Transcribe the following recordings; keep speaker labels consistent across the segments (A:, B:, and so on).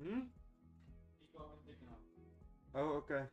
A: Hmm? Oh, okay.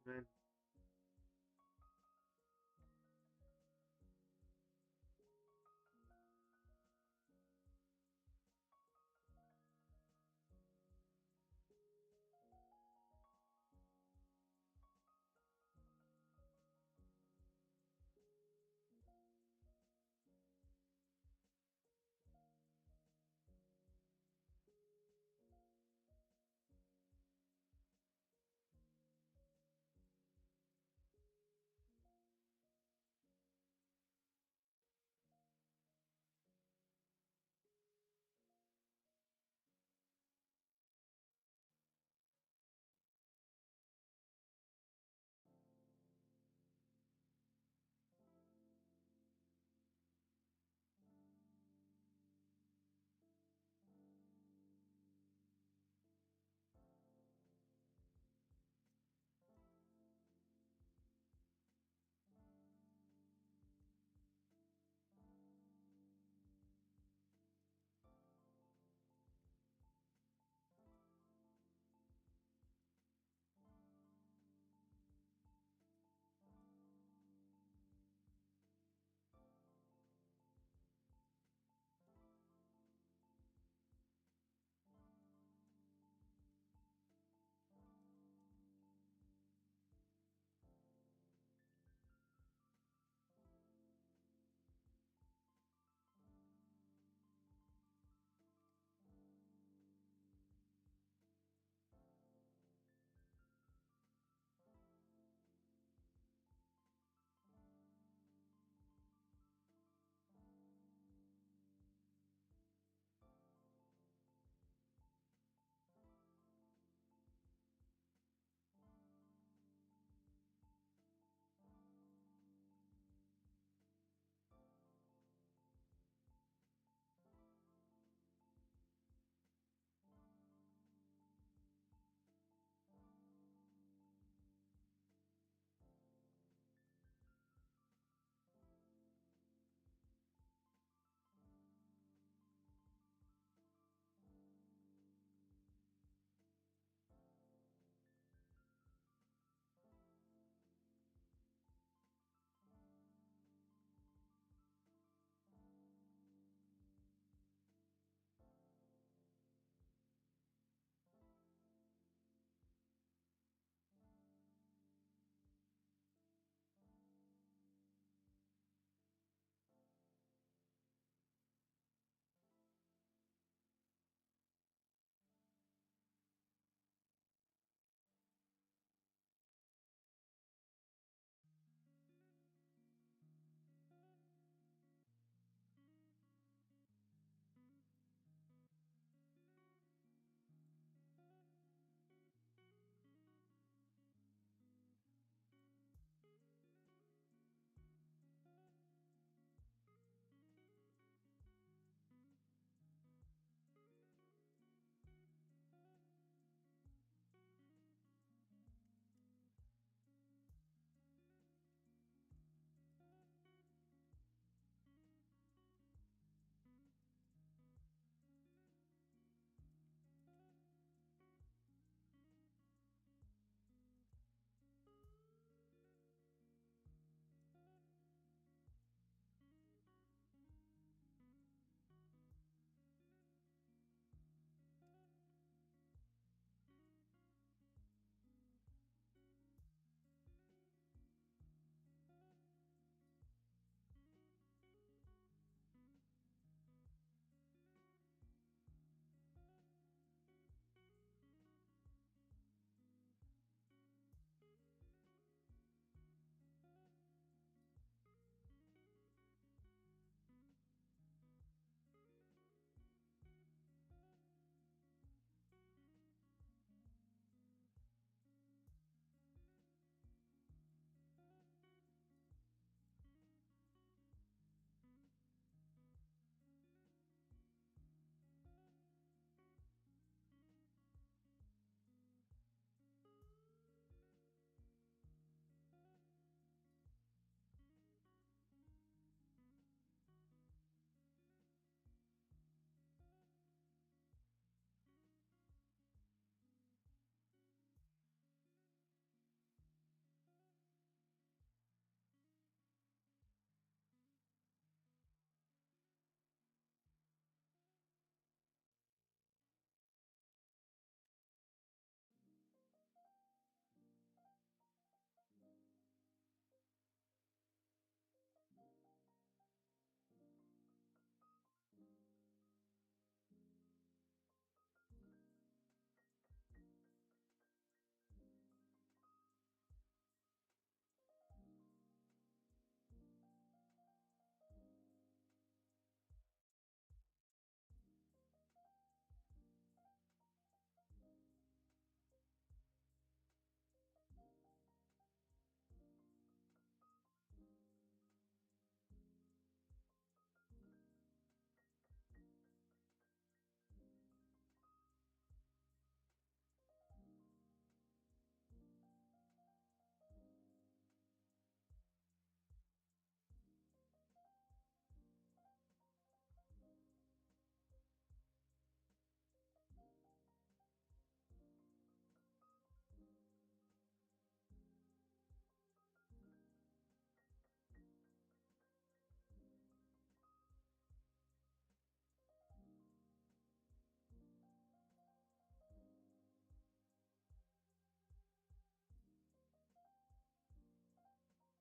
A: Amen.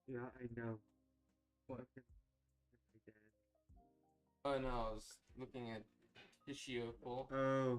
A: Yeah, I know. What can I say,
B: Oh no, I was looking at tissue for.
A: Dan? Oh,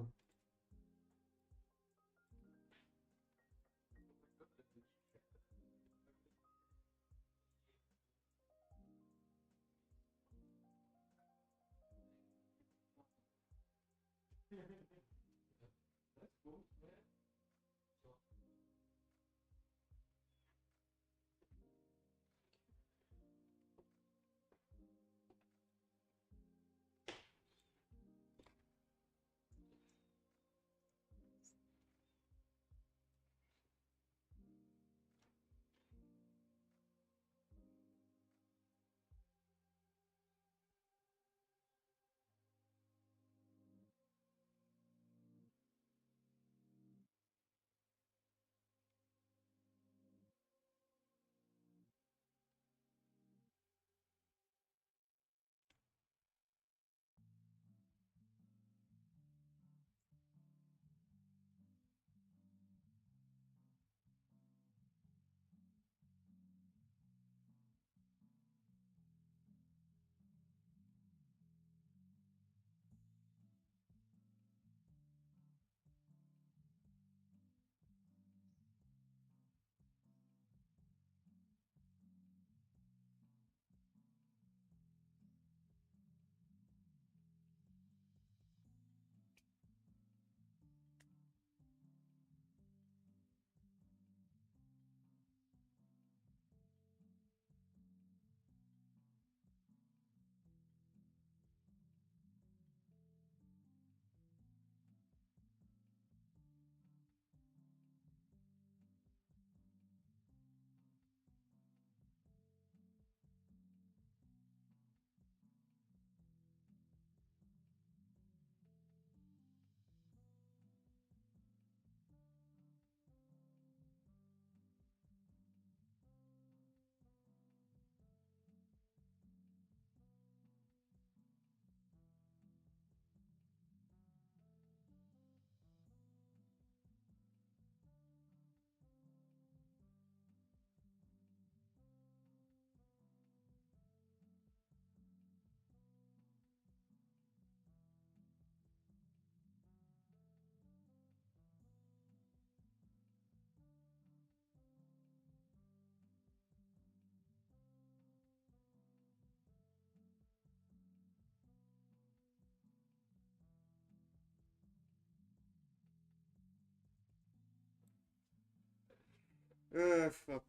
B: That's cool.
A: fuck.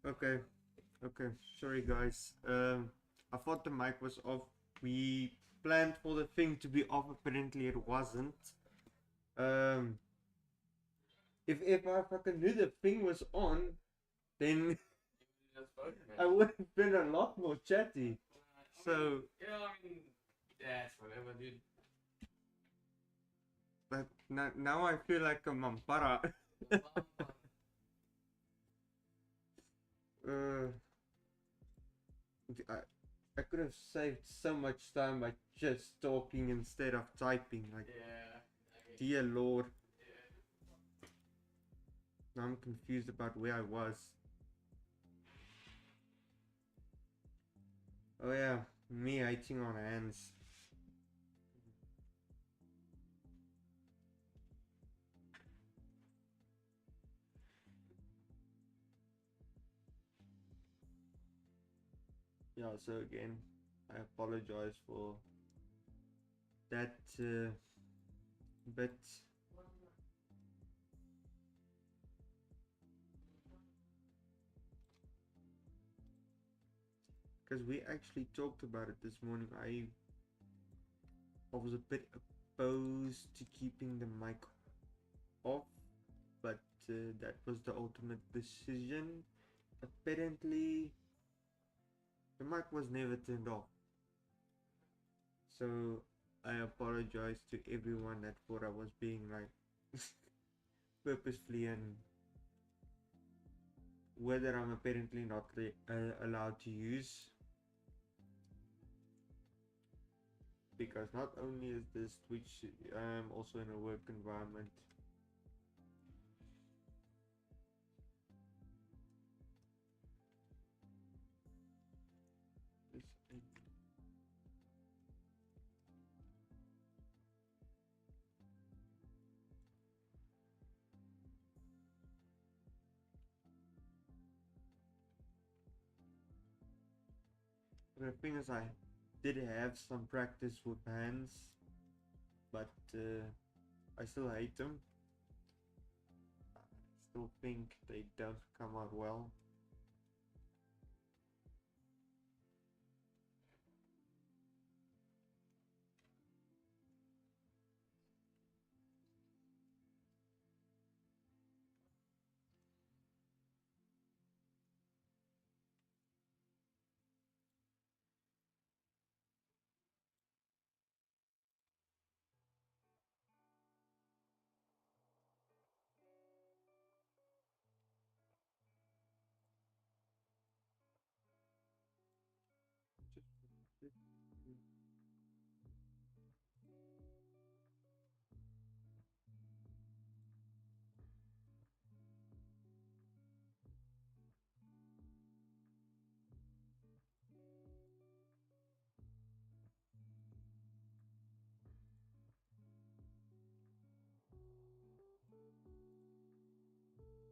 A: Okay, okay. Sorry, guys. I thought the mic was off. We planned for the thing to be off. Apparently, it wasn't. Um, if I fucking knew the thing was on, then
B: Just spoke,
A: I
B: man.
A: would have been a lot more chatty. So,
B: Yeah, I mean, yeah, it's whatever, dude.
A: but now I feel like a mampara. uh, I, I could have saved so much time by just talking instead of typing. Like,
B: Yeah.
A: dear Lord,
B: Yeah.
A: now I'm confused about where I was. Oh yeah, me hating on hands. Yeah, so again, I apologize for that bit. Because we actually talked about it this morning. I was a bit opposed to keeping the mic off, but that was the ultimate decision. Apparently, the mic was never turned off. So I apologize to everyone that thought I was being like purposefully, and whether I'm apparently not allowed to use, because not only is this Twitch, I'm also in a work environment. The thing is, I did have some practice with hands, but I still hate them. I still think they don't come out well.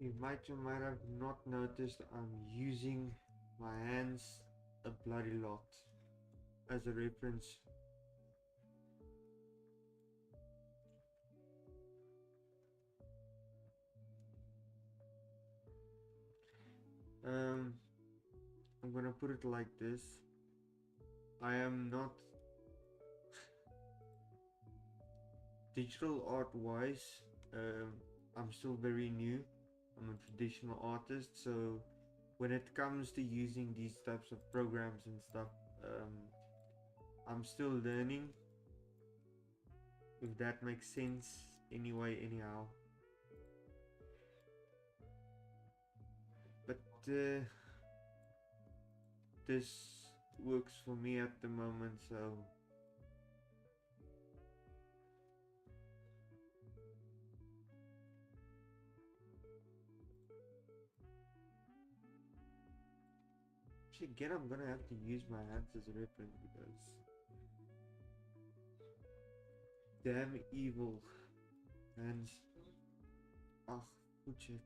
A: You might or might have not noticed I'm using my hands a bloody lot as a reference. I'm gonna put it like this. I am not digital art wise. I'm still very new. I'm a traditional artist, so when it comes to using these types of programs and stuff, I'm still learning, if that makes sense. Anyway, anyhow, but this works for me at the moment, so again I'm gonna have to use my hands as a reference because damn evil hands. Ah, good shit.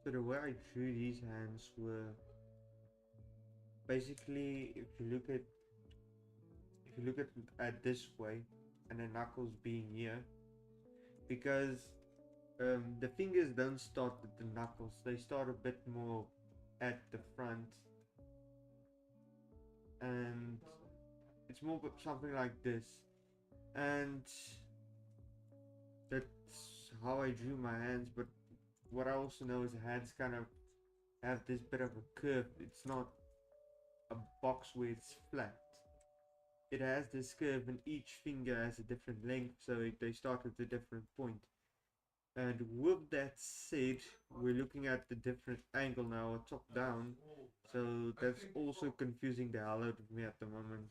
A: So the way I drew these hands were basically, if you look at this way, and the knuckles being here, because the fingers don't start at the knuckles, they start a bit more at the front, and it's more something like this, and that's how I drew my hands. But what I also know is the hands kind of have this bit of a curve. It's not a box where it's flat. It has this curve and each finger has a different length, so they start at a different point. And with that said, we're looking at the different angle now, top down, so that's also confusing the hell out of me at the moment.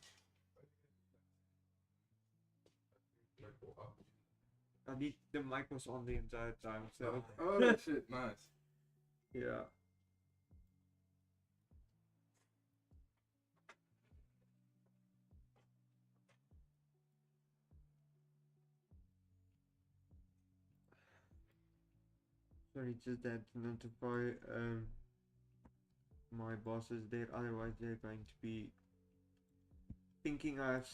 A: The mic was on the entire time, so
C: Oh, that shit, nice.
A: yeah. Sorry, just that to notify my bosses there, otherwise they're going to be thinking I have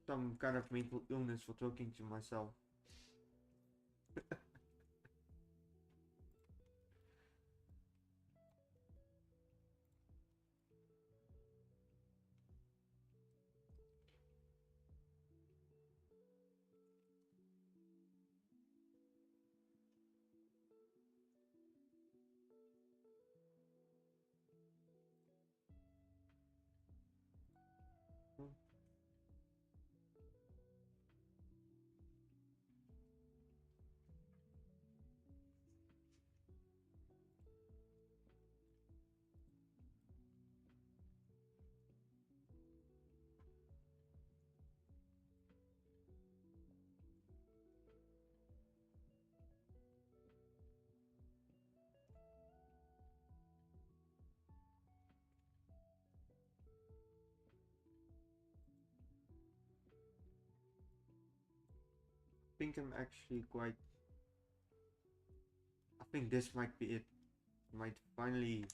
A: some kind of mental illness for talking to myself. think I'm actually quite. I think this might be it. Might finally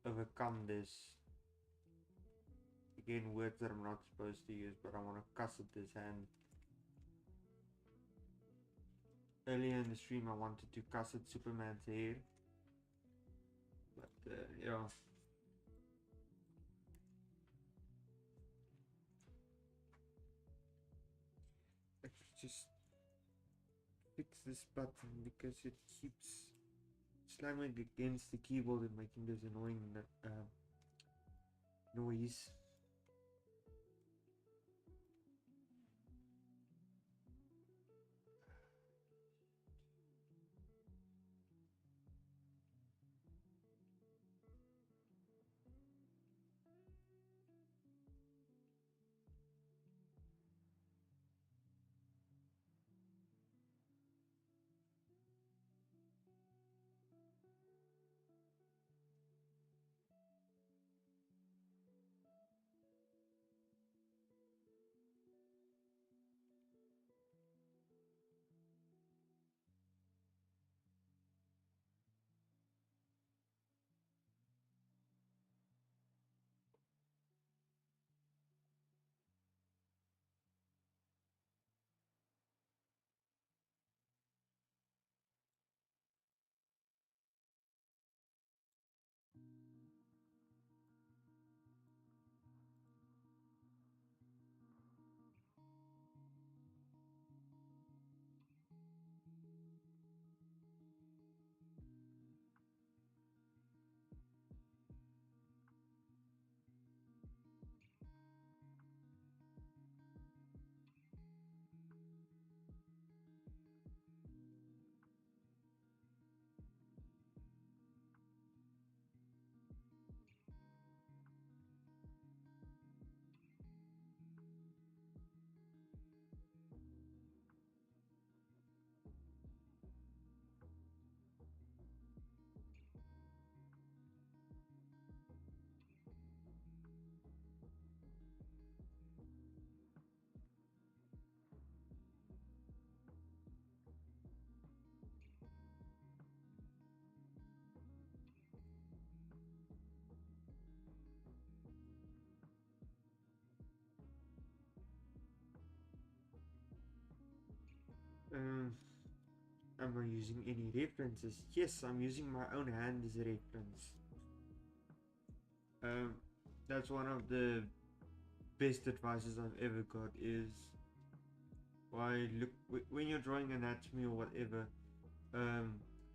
A: overcome this. Again, words that I'm not supposed to use, but I want to cuss at this hand. Earlier in the stream, I wanted to cuss at Superman's hair, but yeah. I should just fix this button because it keeps slamming against the keyboard and making this annoying noise. Um, am I using any references? Yes, I'm using my own hand as a reference. Um, that's one of the best advices I've ever got is why look when you're drawing anatomy or whatever.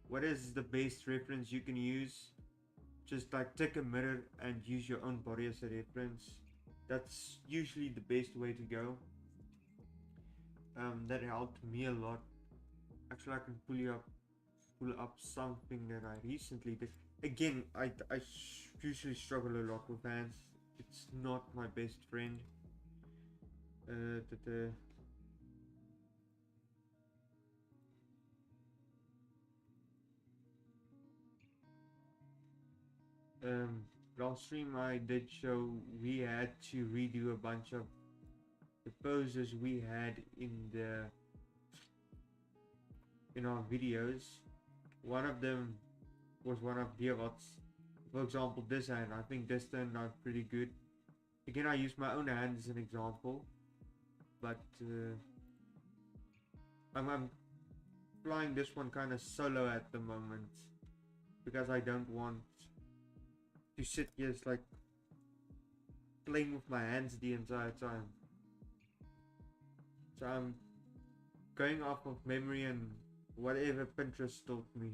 A: What is the best reference you can use? Just like take a mirror and use your own body as a reference. That's usually the best way to go. That helped me a lot. Actually, I can pull up something that I recently did. Again, I usually struggle a lot with hands. It's not my best friend. Last stream I did show we had to redo a bunch of the poses we had in our videos. One of them was one of Diavot's. For example, this hand, I think this turned out pretty good. Again, I use my own hand as an example, but I'm flying this one kind of solo at the moment because I don't want to sit here it's like playing with my hands the entire time. So I'm going off of memory and whatever Pinterest taught me.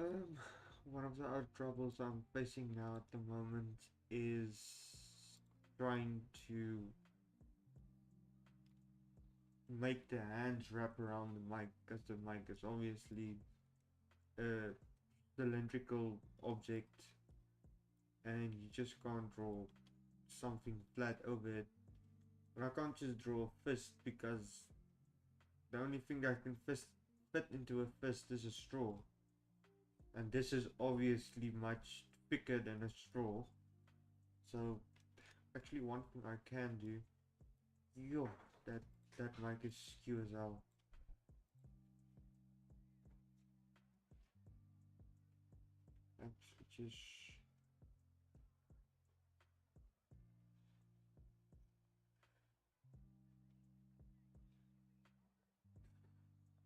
A: Um, one of the other troubles I'm facing now at the moment is trying to make the hands wrap around the mic, because the mic is obviously a cylindrical object and you just can't draw something flat over it. But I can't just draw a fist because the only thing that can fit into a fist is a straw. And this is obviously much thicker than a straw. So actually one thing I can do, yo, that mic is skew as hell. That's just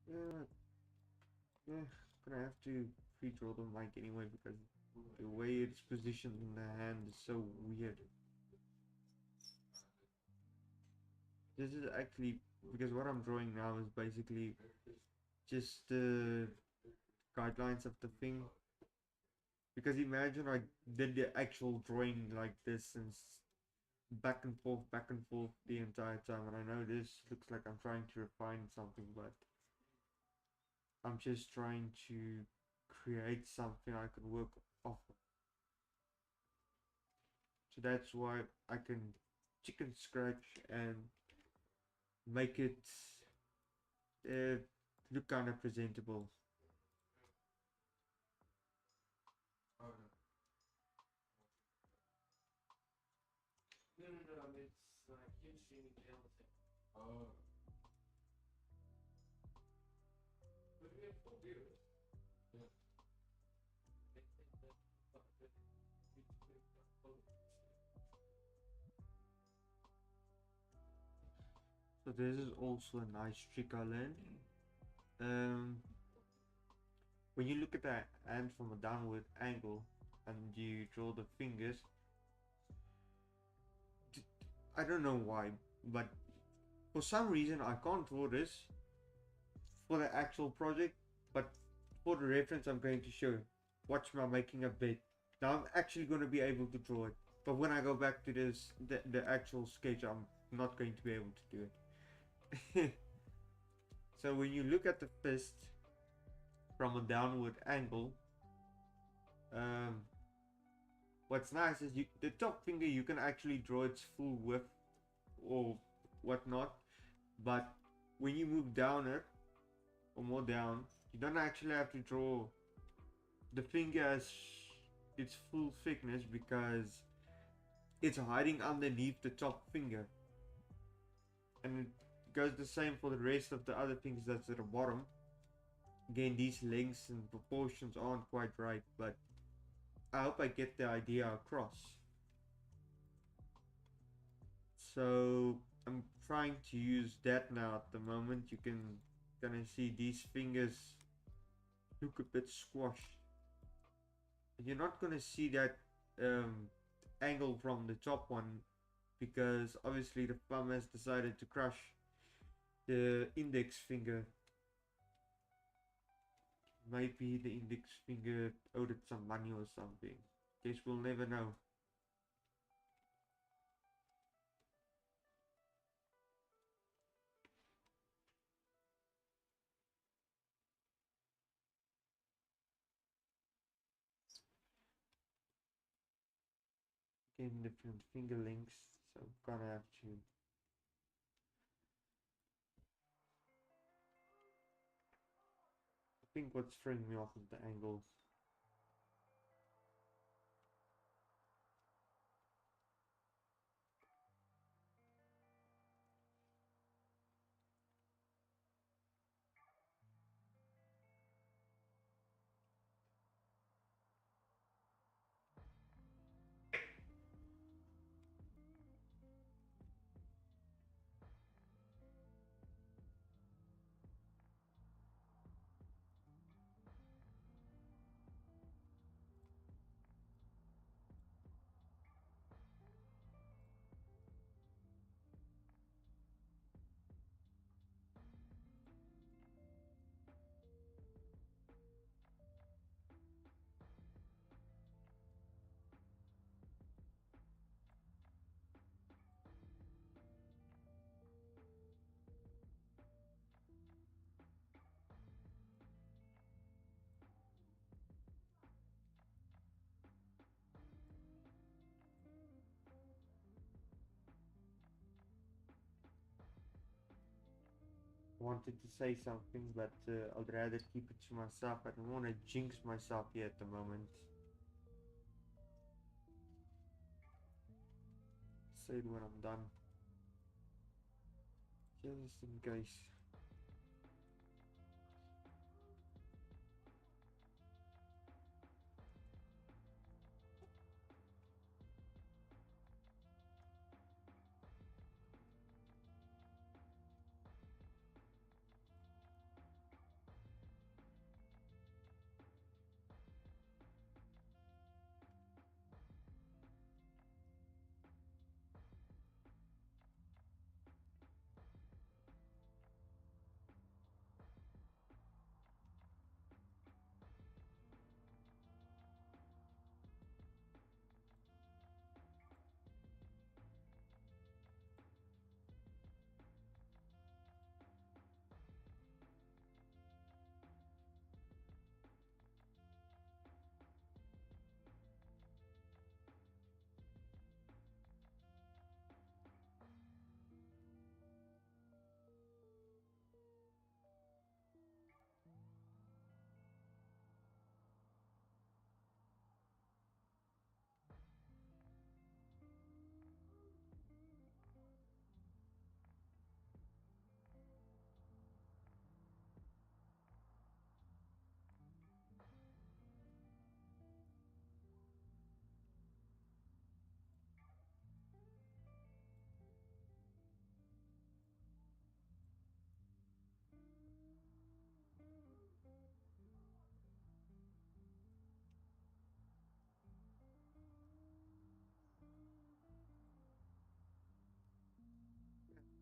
A: yeah, yeah, gonna have to redraw the mic anyway because the way it's positioned in the hand is so weird. This is actually because what I'm drawing now is basically just the guidelines of the thing. Because imagine I did the actual drawing like this and back and forth the entire time. And I know this looks like I'm trying to refine something, but I'm just trying to create something I can work off of. So that's why I can chicken scratch and make it look kind of presentable.
B: Oh no. No, it's keep streaming channel thing. Oh. But we have full viewers. Yeah. They think that
A: So this is also a nice trick I learned. Um, when you look at the hand from a downward angle and you draw the fingers, I don't know why, but for some reason I can't draw this for the actual project, but for the reference I'm going to show. Watch me making a bed. Now I'm actually going to be able to draw it, but when I go back to this, the actual sketch, I'm not going to be able to do it. So when you look at the fist from a downward angle, um, what's nice is the top finger you can actually draw its full width or whatnot, but when you move down it or more down, you don't actually have to draw the finger as its full thickness because it's hiding underneath the top finger, and it goes the same for the rest of the other fingers that's at the bottom. Again, these lengths and proportions aren't quite right, but I hope I get the idea across. So I'm trying to use that now at the moment. You can kind of see these fingers look a bit squashed. You're not going to see that angle from the top one because obviously the thumb has decided to crush the index finger. Maybe the index finger owed it some money or something. Guess we'll never know. Again, different finger lengths, so I'm gonna have to. I think what's throwing me off is the angles. wanted to say something, but I'd rather keep it to myself. I don't want to jinx myself here at the moment. Say it when I'm done. Just in case.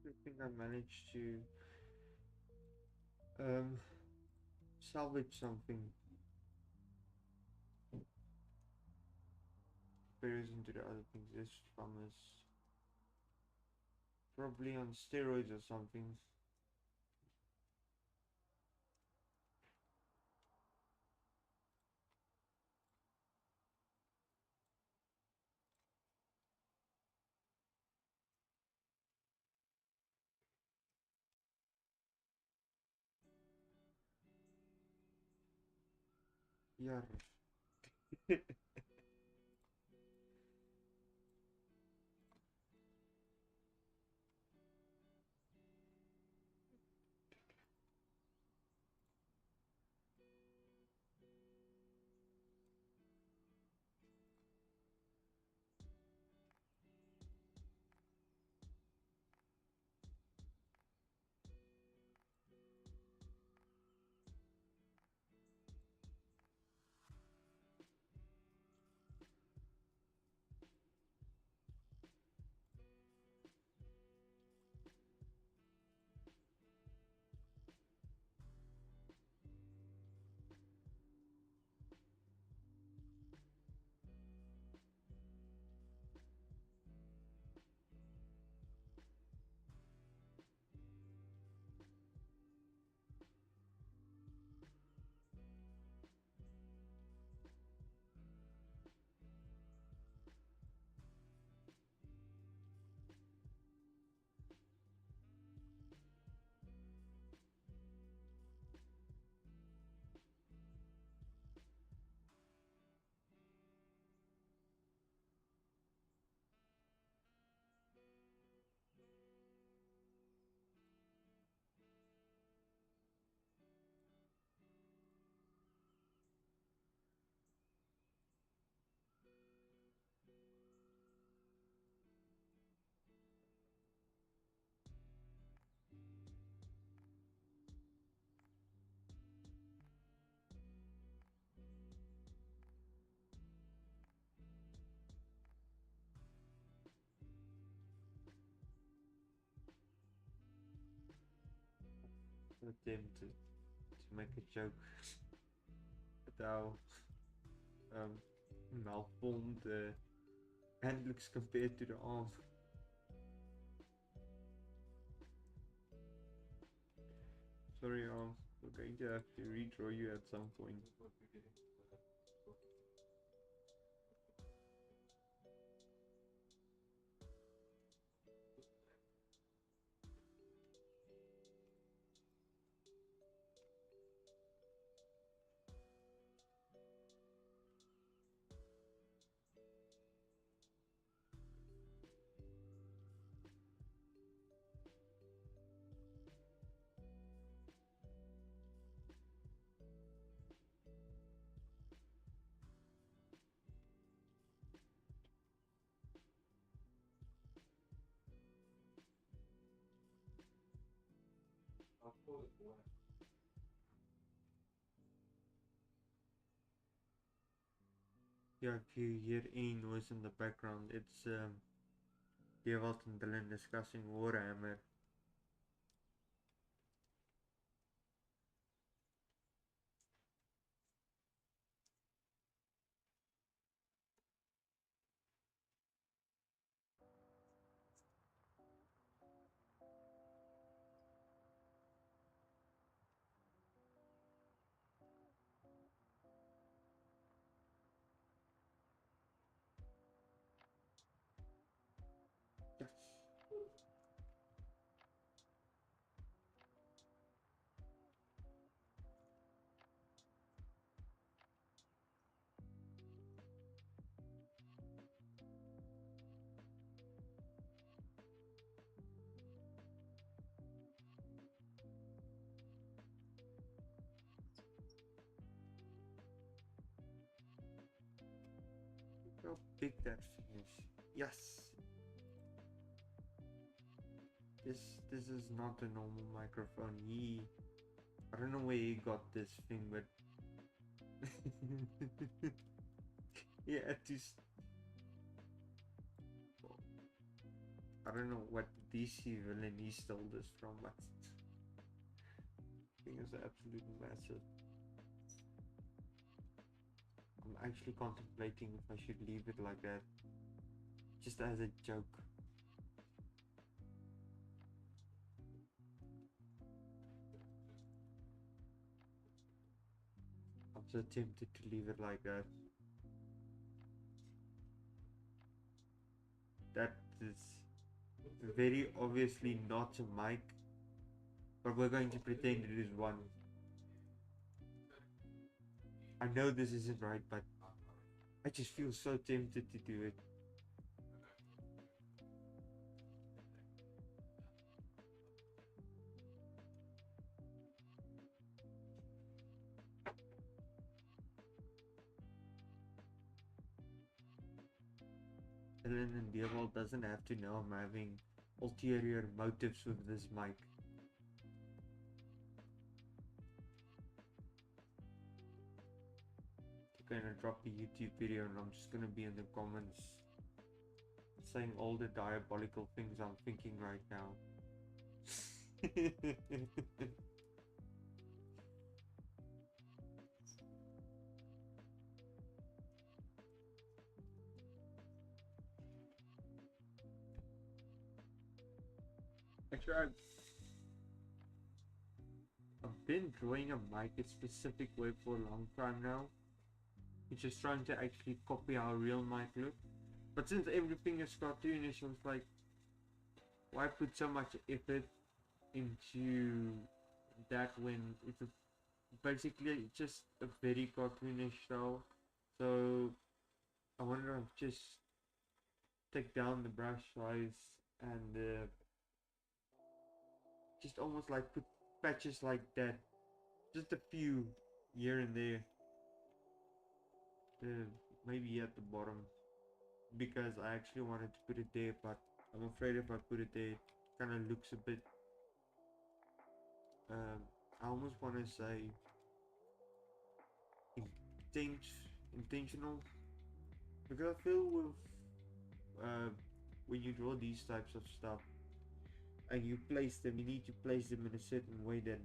A: I think I managed to salvage something comparison to the other things. This from is probably on steroids or something. Yeah. Attempt to make a joke about how malformed the hand looks compared to the arm. Sorry, we're going to have to redraw you at some point. Yeah, if you hear any noise in the background, it's Dewald and Dylan discussing Warhammer. Yes. How big that thing is. Yes. This is not a normal microphone. I don't know where he got this thing, but yeah, I don't know what DC villain he stole this from, but the thing is absolutely massive. I'm actually contemplating if I should leave it like that, just as a joke. I'm so tempted to leave it like that. That is very obviously not a mic, but we're going to pretend it is one. I know this isn't right, but I just feel so tempted to do it. Ellen and Dewald doesn't have to know I'm having ulterior motives with this mic. They're gonna drop a YouTube video and I'm just gonna be in the comments saying all the diabolical things I'm thinking right now. Actually, I've been drawing a mic a specific way for a long time now. It's just trying to actually copy how real mic look. But since everything is cartoonish, I was like, why put so much effort into that when it's basically just a very cartoonish style? So I wonder if just take down the brush size and just almost like put patches like that, just a few here and there, maybe at the bottom, because I actually wanted to put it there, but I'm afraid if I put it there, it kind of looks a bit. I almost want to say intentional, because I feel with when you draw these types of stuff and you place them, you need to place them in a certain way that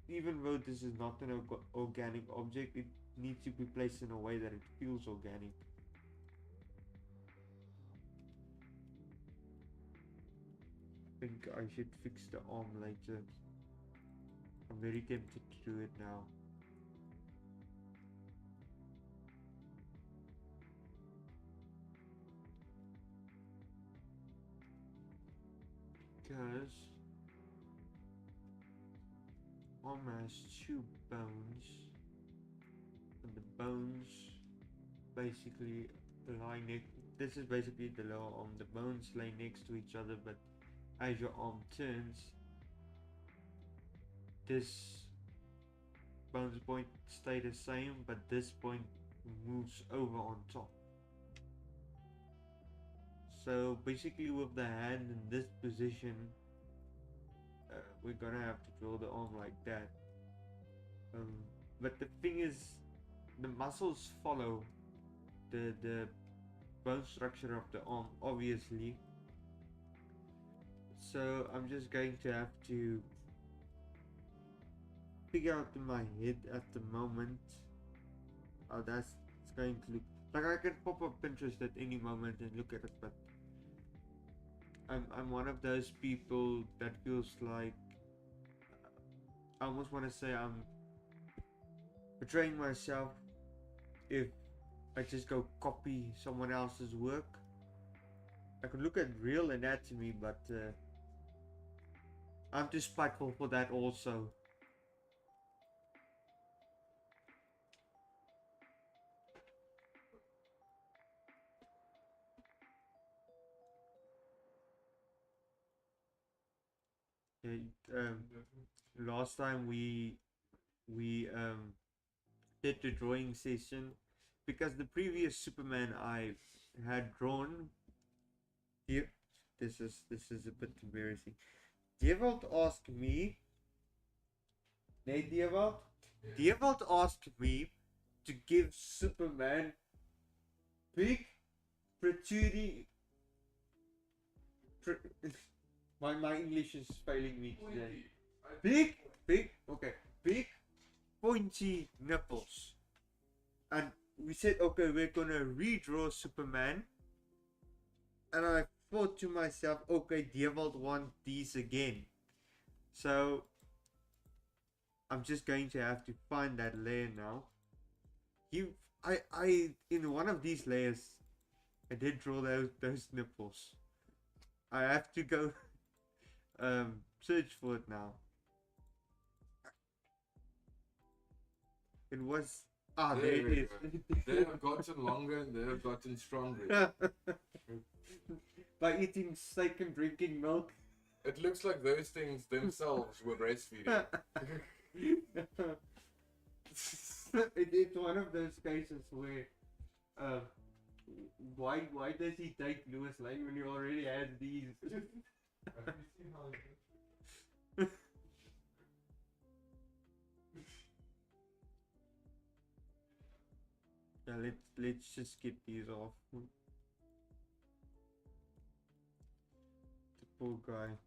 A: even though this is not an organic object, it needs to be placed in a way that it feels organic. I think I should fix the arm later. I'm very tempted to do it now. Because arm has two bones, and the bones basically lie next. This is basically the lower arm. The bones lay next to each other, but as your arm turns, this bones point stay the same, but this point moves over on top. So basically, with the hand in this position, we're gonna have to draw the arm like that. But the thing is, the muscles follow the bone structure of the arm, obviously. So I'm just going to have to figure out in my head at the moment how that's going to look. Like, I can pop up Pinterest at any moment and look at it, but I'm one of those people that feels like I almost want to say I'm betraying myself if I just go copy someone else's work. I could look at real anatomy, but I'm too spiteful for that also. Last time we did the drawing session, because the previous Superman I had drawn, this is a bit embarrassing. Dewald asked me, nee, Dewald asked me to give Superman big protruding. My English is failing me today. Big pointy nipples. And we said, okay, we're gonna redraw Superman. And I thought to myself, okay, Dewald want these again. So I'm just going to have to find that layer now. I in one of these layers, I did draw those nipples. I have to go search for it now. It was there it is.
B: They have gotten longer and they have gotten stronger.
A: By eating steak and drinking milk.
B: It looks like those things themselves were breastfeeding.
A: It's one of those cases where why does he take Lewis Lane when he already has these?
B: Have you seen how he looks?
A: Yeah, let's just get these off. The poor guy.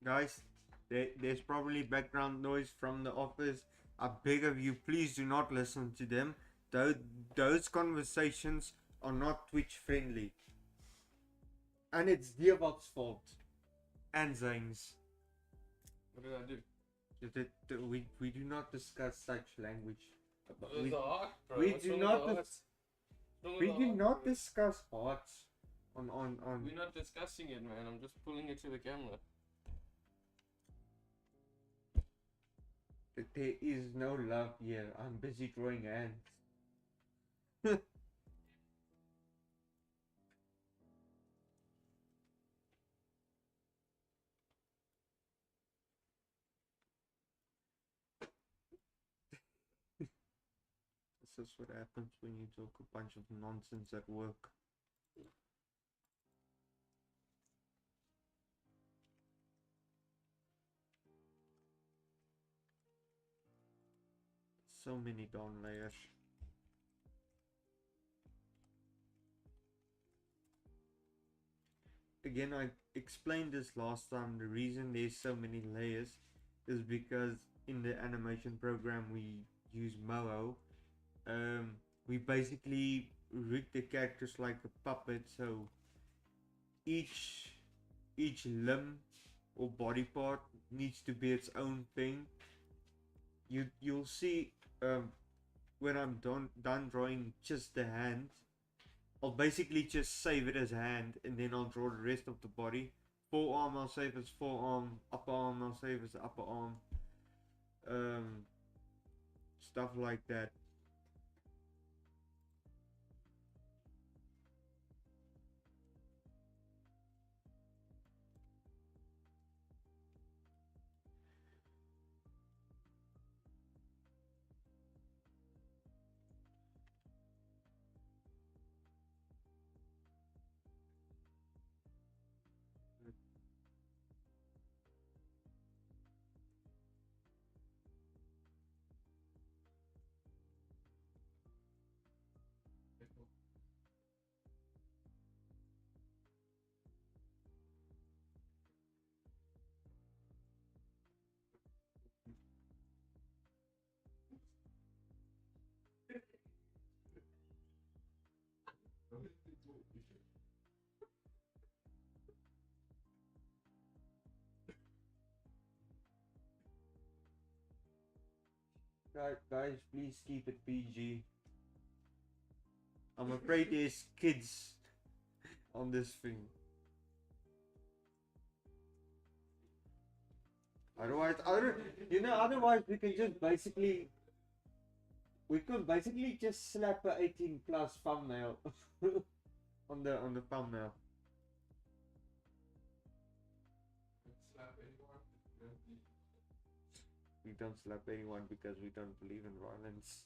A: Guys, there's probably background noise from the office. I beg of you, please do not listen to them. Those conversations are not Twitch friendly. And it's Dewald's fault. And Zane's.
B: What did I do?
A: We do not discuss such language.
B: The heart, bro.
A: We
B: What's
A: do
B: wrong
A: not
B: with the heart? What's wrong with
A: We
B: the
A: do
B: heart,
A: not
B: bro?
A: discuss hearts on
B: We're not discussing it, man. I'm just pulling it to the camera.
A: There is no love here. I'm busy drawing hands. This is what happens when you talk a bunch of nonsense at work. So many down layers. Again, I explained this last time. The reason there's so many layers is because in the animation program we use Moho. We basically rig the characters like a puppet, so each limb or body part needs to be its own thing. You'll see when I'm done drawing just the hand, I'll basically just save it as hand, and then I'll draw the rest of the body. Forearm I'll save as forearm, upper arm I'll save as upper arm, stuff like that. Guys, please keep it PG. I'm afraid there's kids on this thing. Otherwise, otherwise we can just basically just slap a 18 plus thumbnail on the thumbnail.
B: Slap anyone.
A: We don't slap anyone because we don't believe in violence.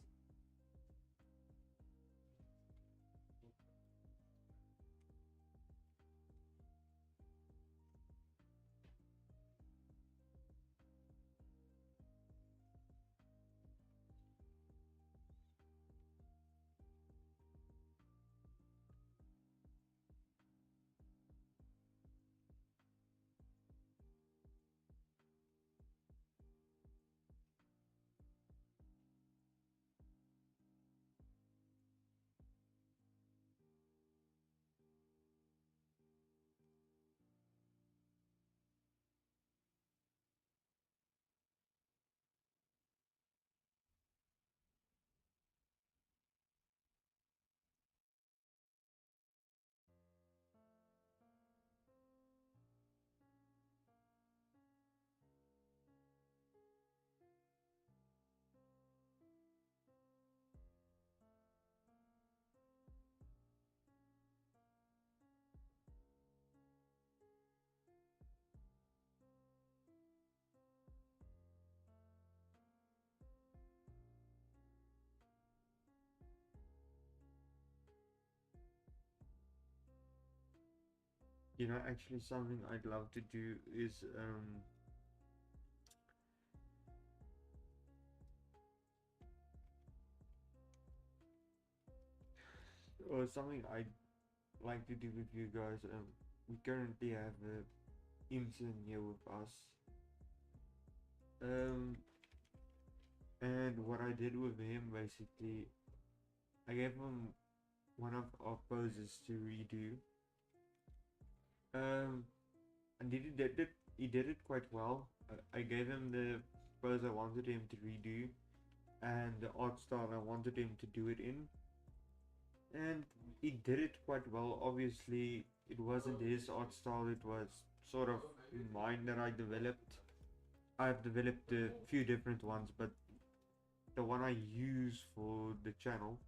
A: You know, actually, something I'd love to do is or something I'd like to do with you guys. We currently have a intern here with us. And what I did with him basically, I gave him one of our poses to redo. And he did it quite well. I gave him the pose I wanted him to redo, and the art style I wanted him to do it in, and he did it quite well. Obviously, it wasn't his art style; it was sort of mine that I developed. I've developed a few different ones, but the one I use for the channel,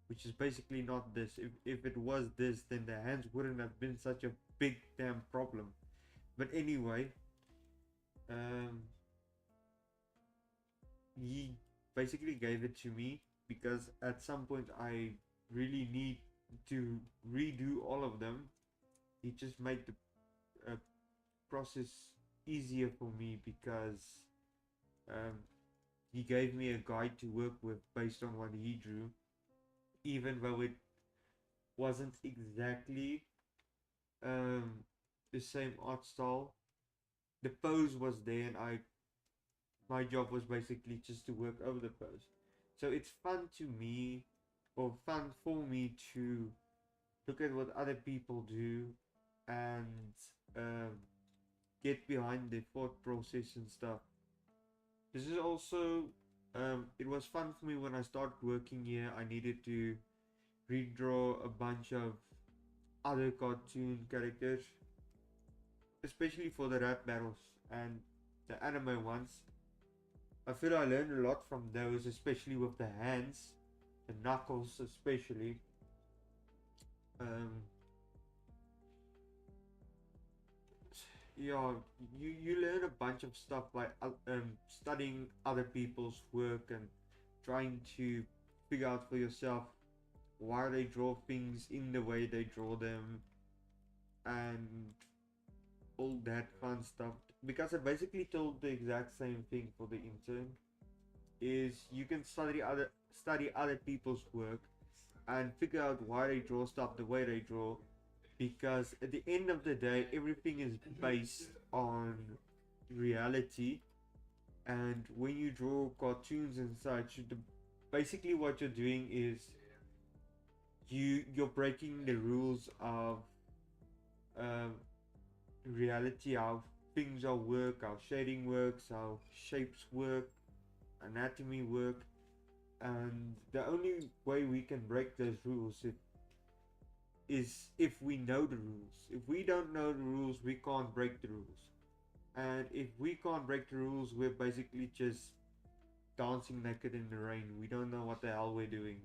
A: which is basically not this. If it was this, then the hands wouldn't have been such a big damn problem. But anyway, he basically gave it to me because at some point I really need to redo all of them. He just made the process easier for me because he gave me a guide to work with based on what he drew, even though it wasn't exactly the same art style. The pose was there, and my job was basically just to work over the pose. So it's fun to me, or fun for me, to look at what other people do and get behind their thought process and stuff. This is also, it was fun for me when I started working here. I needed to redraw a bunch of other cartoon characters, especially for the rap battles and the anime ones. I feel I learned a lot from those, especially with the hands, the knuckles, especially. Um, yeah, you learn a bunch of stuff by studying other people's work and trying to figure out for yourself why they draw things in the way they draw them and all that fun stuff. Because I basically told the exact same thing for the intern, is you can study other people's work and figure out why they draw stuff the way they draw, because at the end of the day everything is based on reality. And when you draw cartoons and such, basically what you're doing is you're breaking the rules of um, reality, how things are work, how shading works, how shapes work, anatomy work. And the only way we can break those rules is if we know the rules. If we don't know the rules, we can't break the rules. And if we can't break the rules, we're basically just dancing naked in the rain. We don't know what the hell we're doing.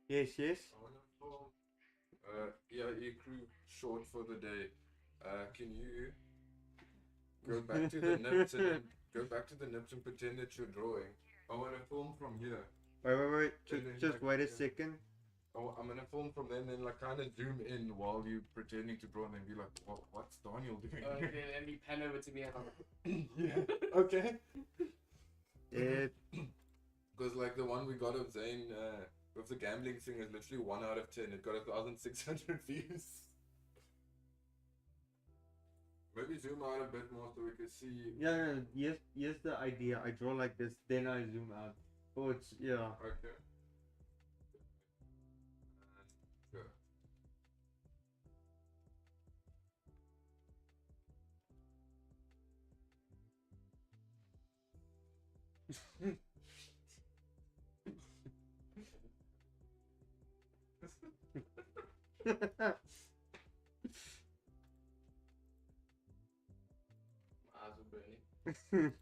A: Yes, yes.
B: I want to film EIE crew short for the day. Can you go back to the nips and then go back to the nips and pretend that you're drawing? I want to film from here.
A: Wait.
B: And then,
A: Just
B: like,
A: wait a
B: yeah.
A: second.
B: I'm gonna film from there and then like kind of zoom in while you pretending to draw and then be like, what's Daniel doing?
C: And you pan over to me and
B: Yeah. Okay.
A: Yeah.
B: Because like the one we got of Zane with the gambling thing is literally 1 out of 10. It got 1,600 views. Maybe zoom out a bit more so we can see.
A: Yeah, yes, the idea. I draw like this, then I zoom out. Oh, it's, yeah.
B: Okay. Go.
C: my eyes were burning.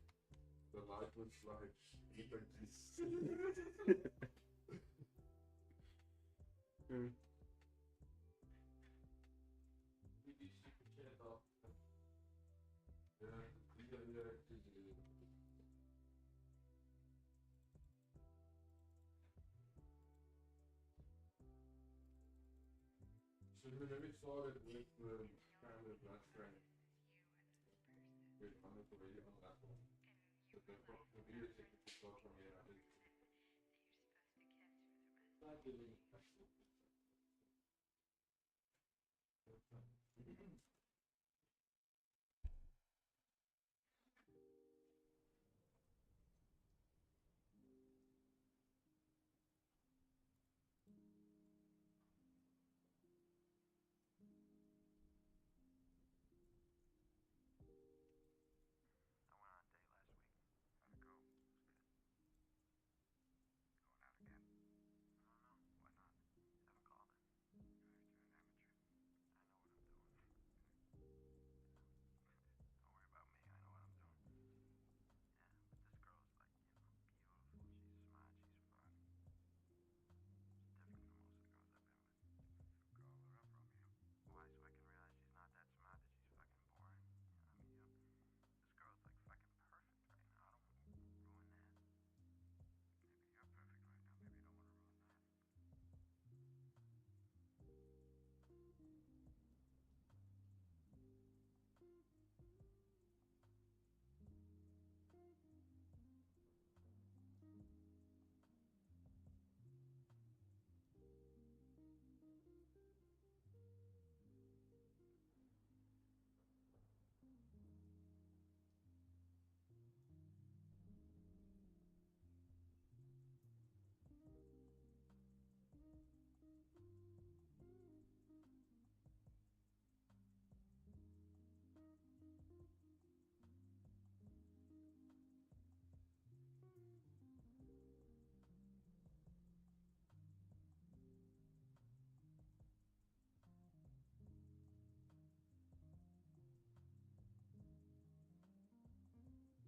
B: The light was like
A: Mm.
C: We do super chat off.
B: So when we started with the kind of blood strain, we're on it already on that one. But the video technique start from here. I did.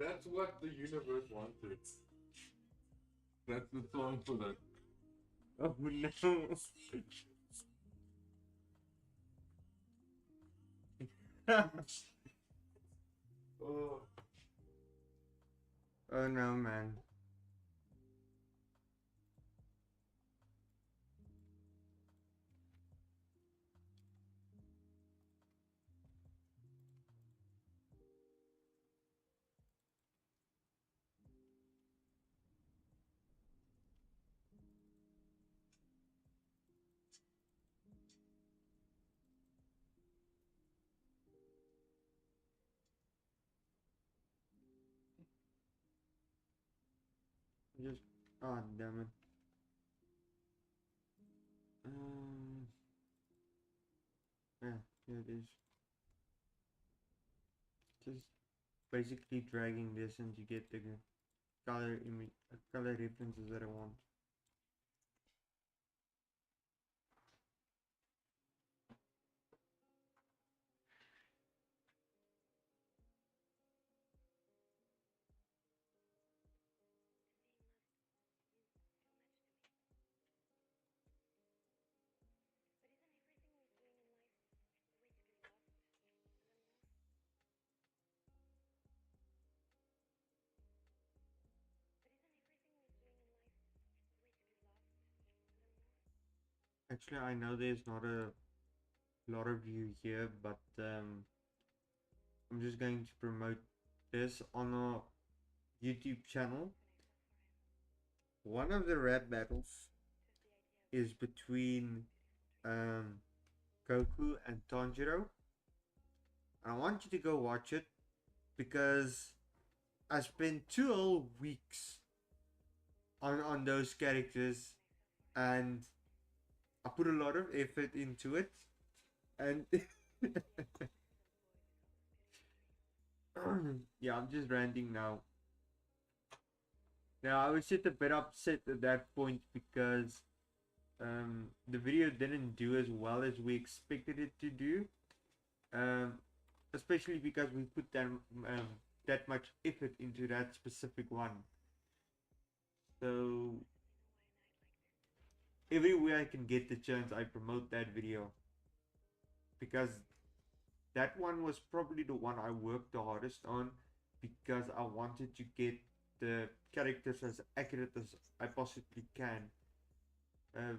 B: That's what the universe wanted. That's the song for that.
A: Oh no.
B: Oh.
A: Oh no, man. Just, oh damn it. Yeah, here it is. Just basically dragging this and you get the color image, color references that I want. Actually, I know there's not a lot of you here, but I'm just going to promote this on our YouTube channel. One of the rap battles is between Goku and Tanjiro. I want you to go watch it because I spent 2 whole weeks on those characters and I put a lot of effort into it and yeah, I'm just ranting now. Now I was just a bit upset at that point because the video didn't do as well as we expected it to do, um, especially because we put that much effort into that specific one. So everywhere I can get the chance, I promote that video because that one was probably the one I worked the hardest on because I wanted to get the characters as accurate as I possibly can. Uh,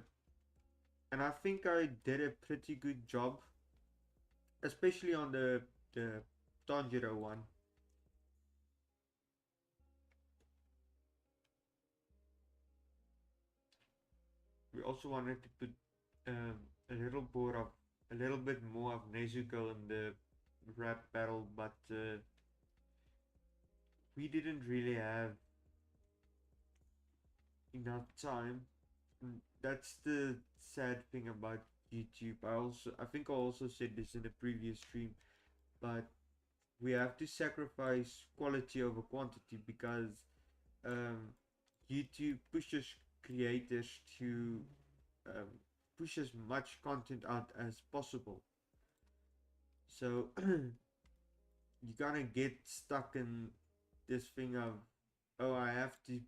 A: and I think I did a pretty good job, especially on the Tanjiro one. We also wanted to put um, a little bit more of Nezuko in the rap battle, but we didn't really have enough time. That's the sad thing about YouTube. I think I also said this in the previous stream, but we have to sacrifice quality over quantity because um, YouTube pushes creators to um, push as much content out as possible. So you gonna get stuck in this thing of, oh, I have to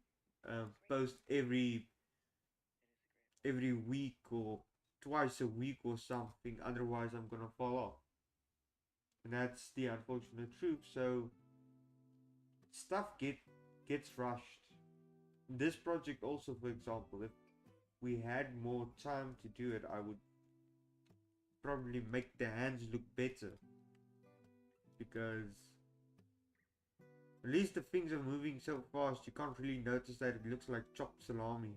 A: post every week or twice a week or something, otherwise I'm gonna fall off. And that's the unfortunate truth. So stuff gets rushed. This project also, for example, if we had more time to do it, I would probably make the hands look better because at least the things are moving so fast you can't really notice that it looks like chopped salami.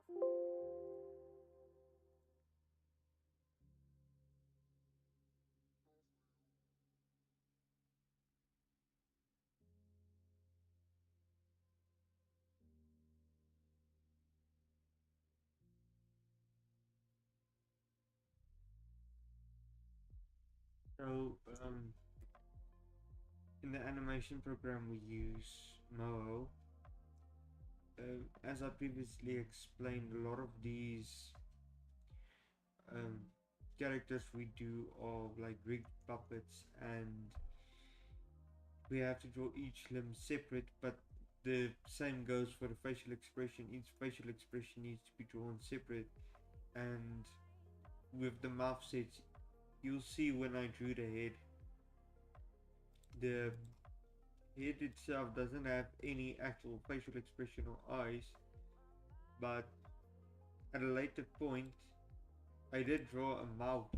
A: So, in the animation program we use Moho. As I previously explained, a lot of these um, characters we do are like rigged puppets, and we have to draw each limb separate, but the same goes for the facial expression. Each facial expression needs to be drawn separate, and with the mouth sets, you'll see when I drew the head itself doesn't have any actual facial expression or eyes, but at a later point I did draw a mouth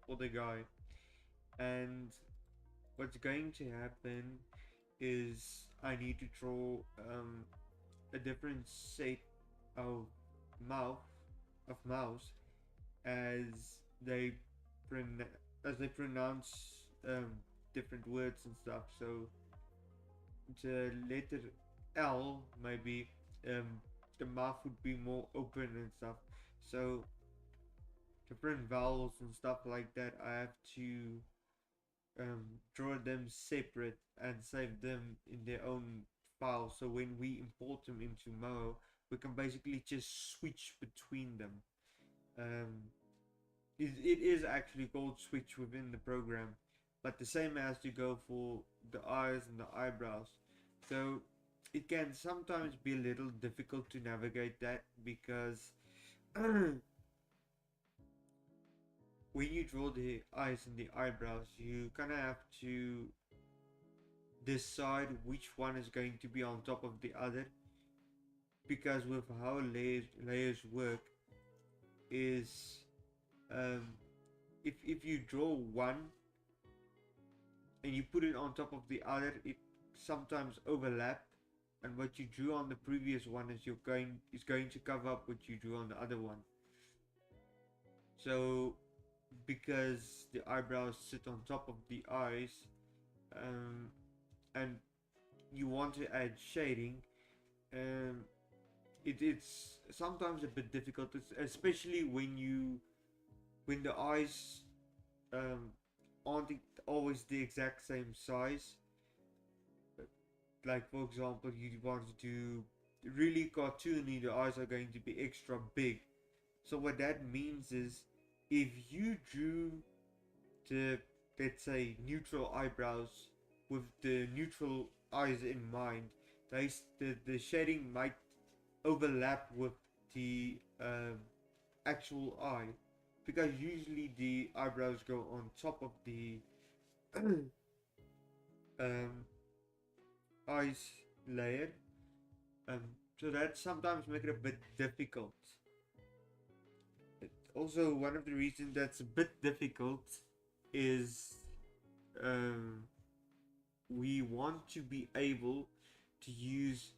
A: for the guy, and what's going to happen is I need to draw a different set of mouth of mouse as they as they pronounce different words and stuff. So the letter L maybe the mouth would be more open and stuff. So different vowels and stuff like that, I have to draw them separate and save them in their own file. So when we import them into Moho, we can basically just switch between them. It is actually called switch within the program, but the same has to go for the eyes and the eyebrows. So it can sometimes be a little difficult to navigate that, because when you draw the eyes and the eyebrows, you kind of have to decide which one is going to be on top of the other, because with how layers work is if you draw one and you put it on top of the other, it sometimes overlap, and what you drew on the previous one is going to cover up what you drew on the other one. So because the eyebrows sit on top of the eyes, and you want to add shading, it's sometimes a bit difficult, especially when the eyes aren't always the exact same size. Like for example, you want to do really cartoony, the eyes are going to be extra big. So what that means is, if you drew the, let's say, neutral eyebrows with the neutral eyes in mind, the shading might overlap with the actual eye, because usually the eyebrows go on top of the eyes layer, so that sometimes make it a bit difficult. Also, one of the reasons that's a bit difficult is we want to be able to use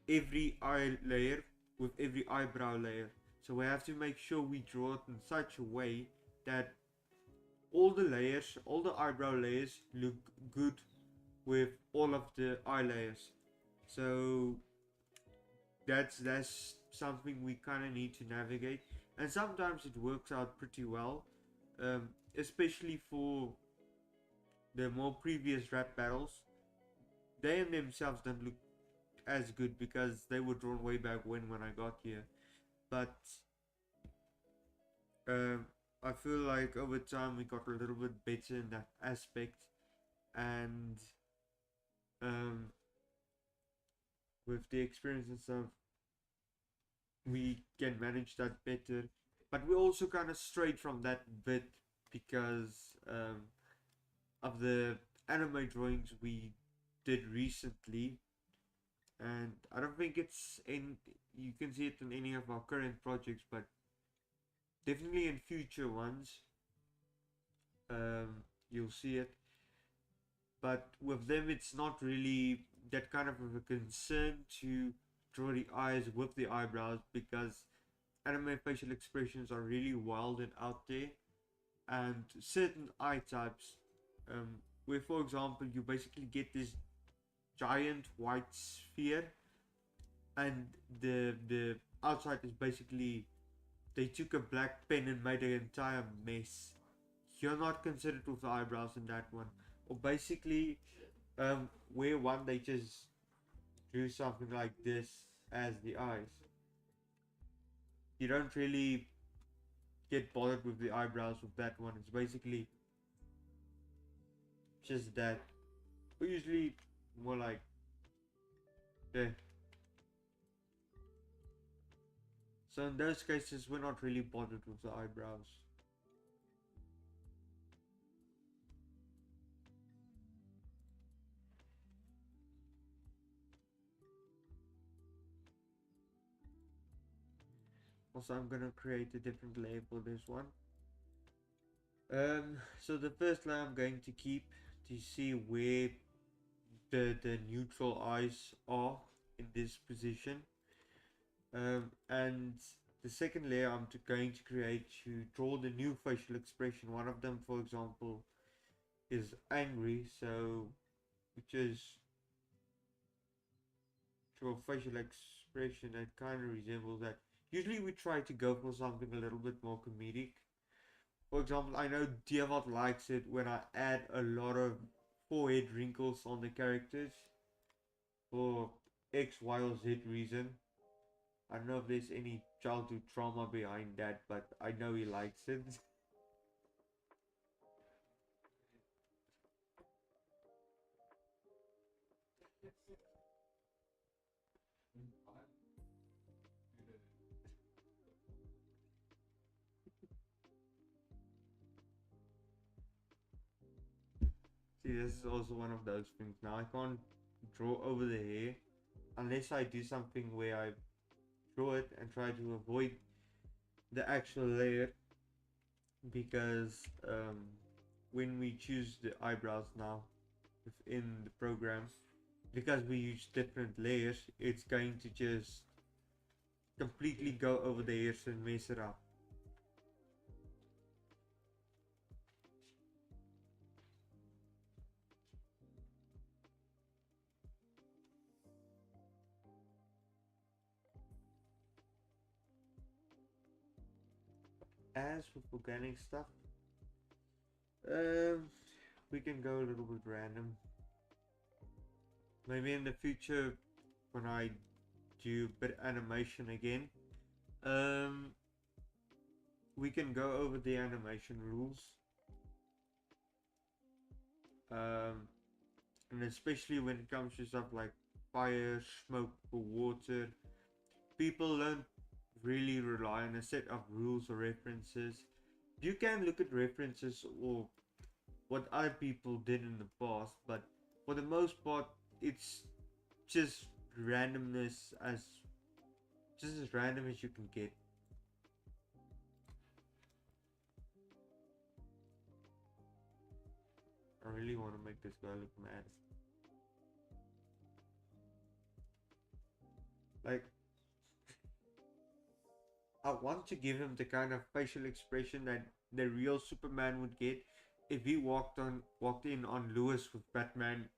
A: every eye layer with every eyebrow layer. So we have to make sure we draw it in such a way that all the layers, all the eyebrow layers look good with all of the eye layers. So that's something we kind of need to navigate, and sometimes it works out pretty well, especially for the more previous rap battles. They in themselves don't look as good because they were drawn way back when I got here, but I feel like over time we got a little bit better in that aspect, and with the experience and stuff, we can manage that better. But we also kind of strayed from that bit because of the anime drawings we did recently, and I don't think it's in, you can see it in any of our current projects, but definitely in future ones you'll see it. But with them, it's not really that kind of a concern to draw the eyes with the eyebrows, because anime facial expressions are really wild and out there, and certain eye types, where for example you basically get this giant white sphere, and the outside is basically they took a black pen and made an entire mess. You're not considered with the eyebrows in that one. Or basically, where one they just drew something like this as the eyes. You don't really get bothered with the eyebrows with that one. It's basically just that. Or usually more like there. So in those cases, we're not really bothered with the eyebrows. Also, I'm gonna create a different layer for this one. So the first layer I'm going to keep to see where the neutral eyes are in this position. And the second layer I'm going to create to draw the new facial expression. One of them, for example, is angry, so which is to a facial expression that kind of resembles that. Usually we try to go for something a little bit more comedic. For example, I know Diavot likes it when I add a lot of forehead wrinkles on the characters for X, Y, or Z reason. I don't know if there's any childhood trauma behind that, but I know he likes it. See, this is also one of those things. Now I can't draw over the hair unless I do something where I draw it and try to avoid the actual layer, because when we choose the eyebrows now within the program, because we use different layers, it's going to just completely go over the hairs and mess it up. As with organic stuff, we can go a little bit random. Maybe in the future, when I do a bit animation again, we can go over the animation rules. And especially when it comes to stuff like fire, smoke, or water, people don't really rely on a set of rules or references. You can look at references or what other people did in the past, but for the most part, it's just randomness, as random as you can get. I really want to make this guy look mad. Like, I want to give him the kind of facial expression that the real Superman would get if he walked in on Lewis with Batman.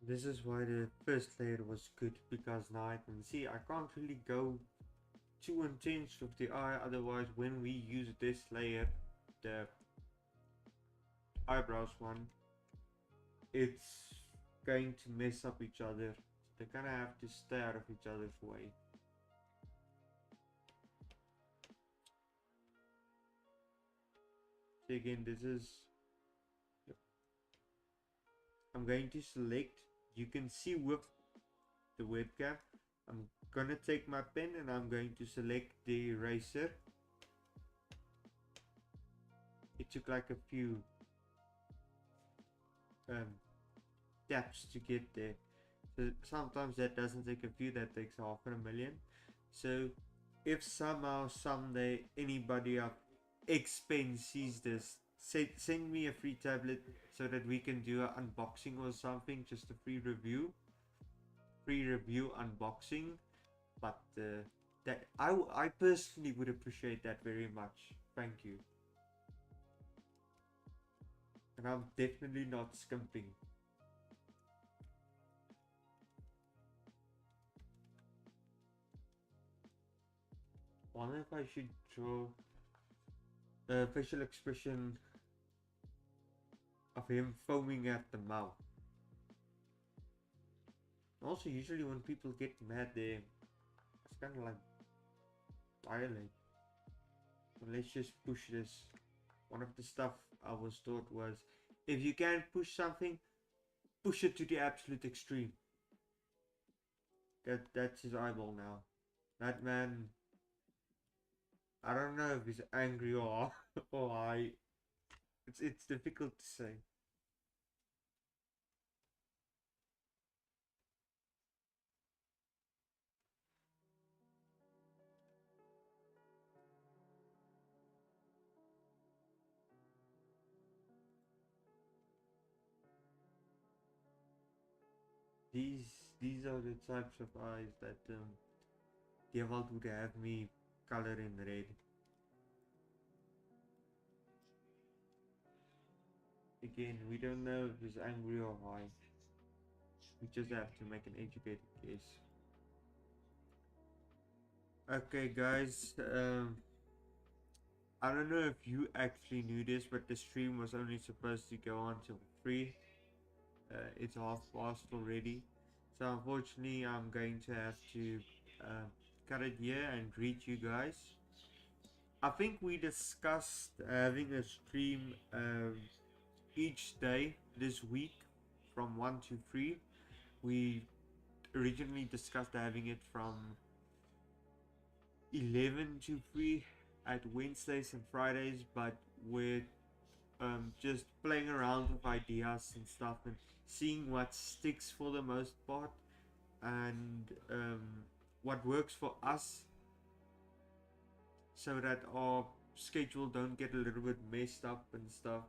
A: This is why the first layer was good, because now I can see I can't really go too intense with the eye, otherwise when we use this layer, the eyebrows one, it's going to mess up each other. They kind of have to stay out of each other's way. So again, this is I'm going to select, you can see with the webcam, I'm gonna take my pen and I'm going to select the eraser. It took like a few taps to get there. So sometimes that doesn't take a few, that takes 500,000. So if somehow someday anybody of expense sees this, send me a free tablet so that we can do an unboxing or something, just a free review unboxing. But that I personally would appreciate that very much. Thank you. And I'm definitely not skimping. Wonder if I should draw a facial expression of him foaming at the mouth. Also, usually when people get mad, it's kind of like violent. So let's just push this. One of the stuff I was taught was, if you can't push something, push it to the absolute extreme. That's his eyeball now. That man, I don't know if he's angry or it's difficult to say. These are the types of eyes that Daniël would have me color in red. Again, we don't know if he's angry or why. We just have to make an educated guess. Okay, guys. I don't know if you actually knew this, but the stream was only supposed to go on till 3. It's past already. So unfortunately, I'm going to have to cut it here and greet you guys. I think we discussed having a stream each day this week from 1 to 3. We originally discussed having it from 11 to 3 at Wednesdays and Fridays, but with just playing around with ideas and stuff and seeing what sticks for the most part, and what works for us, so that our schedule don't get a little bit messed up and stuff.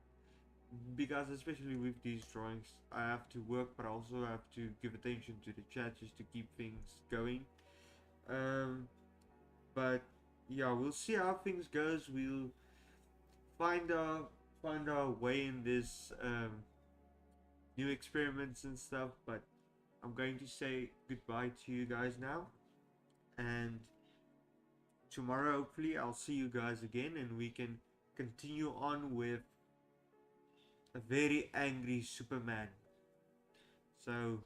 A: Because especially with these drawings, I have to work, but I also have to give attention to the chat just to keep things going. But yeah, we'll see how things goes. We'll find our way in this new experiments and stuff. But I'm going to say goodbye to you guys now, and tomorrow hopefully I'll see you guys again and we can continue on with a very angry Superman. So